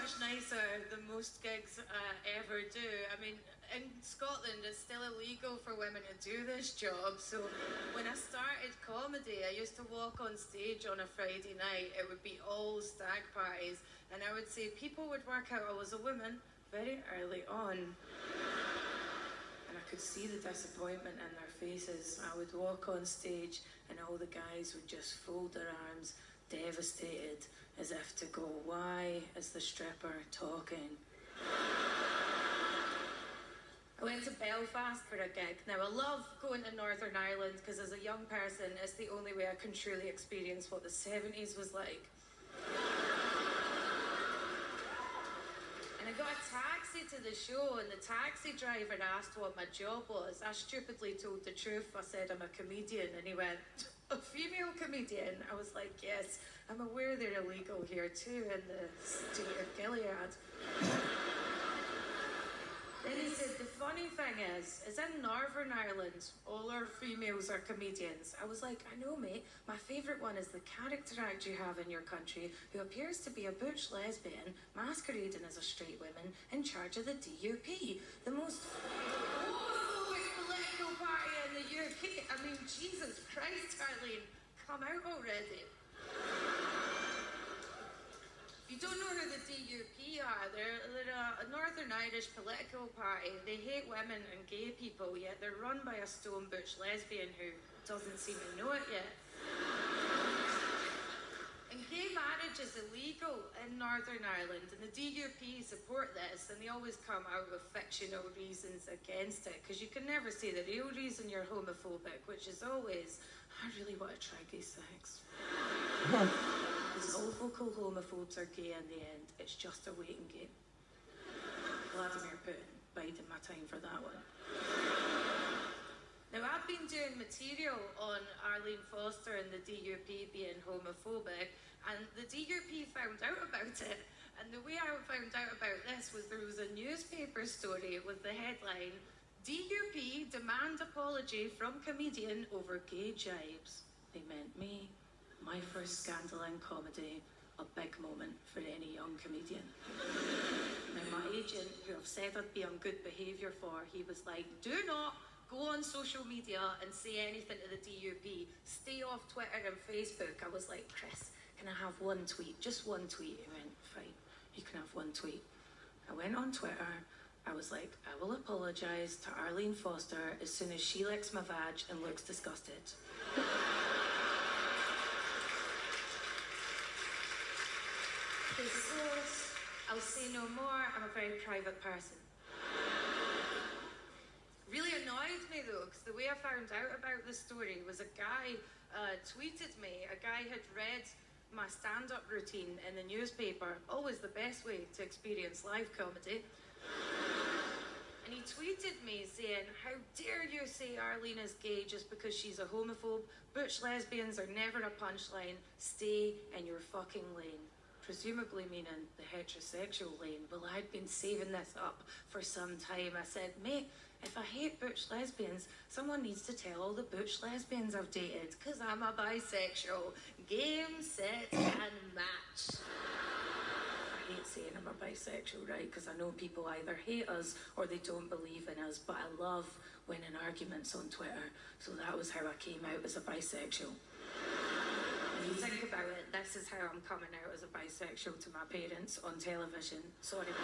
much nicer than most gigs ever do. I mean, in Scotland, it's still illegal for women to do this job. So when I started comedy, I used to walk on stage on a Friday night. It would be all stag parties. And I would say people would work out I was a woman very early on. And I could see the disappointment in their faces. I would walk on stage and all the guys would just fold their arms, devastated, as if to go, why is the stripper talking? I went to Belfast for a gig. Now, I love going to Northern Ireland because as a young person, it's the only way I can truly experience what the 70s was like. And I got a taxi to the show, and the taxi driver asked what my job was. I stupidly told the truth. I said I'm a comedian, and he went, a female comedian? I was like, yes, I'm aware they're illegal here too in the state of Gilead. Then he said, the funny thing is in Northern Ireland, all our females are comedians. I was like, I know, mate. My favourite one is the character actor you have in your country who appears to be a butch lesbian masquerading as a straight woman in charge of the DUP, the most homophobic political party in the UK. I mean, Jesus Christ, Arlene, come out already. If you don't know who the DUP are, they're a Northern Irish political party. They hate women and gay people, yet they're run by a stone butch lesbian who doesn't seem to know it yet. And gay marriage is illegal in Northern Ireland, and the DUP support this, and they always come out with fictional reasons against it, because you can never say the real reason you're homophobic, which is always, I really want to try gay sex. Because all vocal homophobes are gay in the end. It's just a waiting game. Vladimir Putin, biding my time for that one. Now, I've been doing material on Arlene Foster and the DUP being homophobic, and the DUP found out about it. And the way I found out about this was there was a newspaper story with the headline, DUP demand apology from comedian over gay jibes. They meant me. My first scandal in comedy, a big moment for any young comedian. Now, my agent, who I've said I'd be on good behaviour for, he was like, do not go on social media and say anything to the DUP. Stay off Twitter and Facebook. I was like, Chris, can I have one tweet? Just one tweet. He went, fine, you can have one tweet. I went on Twitter. I was like, I will apologise to Arlene Foster as soon as she licks my vag and looks disgusted. I'll say no more. I'm a very private person. Really annoyed me though, because the way I found out about the story was a guy tweeted me. A guy had read my stand-up routine in the newspaper. Always the best way to experience live comedy. And he tweeted me saying, how dare you say Arlene is gay just because she's a homophobe? Butch lesbians are never a punchline. Stay in your fucking lane. Presumably meaning the heterosexual lane. Well, I'd been saving this up for some time. I said, mate, if I hate butch lesbians, someone needs to tell all the butch lesbians I've dated, because I'm a bisexual. Game, set, and match. I hate saying I'm a bisexual, right? Because I know people either hate us or they don't believe in us, but I love winning arguments on Twitter. So that was how I came out as a bisexual. When you think about it, this is how I'm coming out as a bisexual to my parents on television. Sorry, Mum.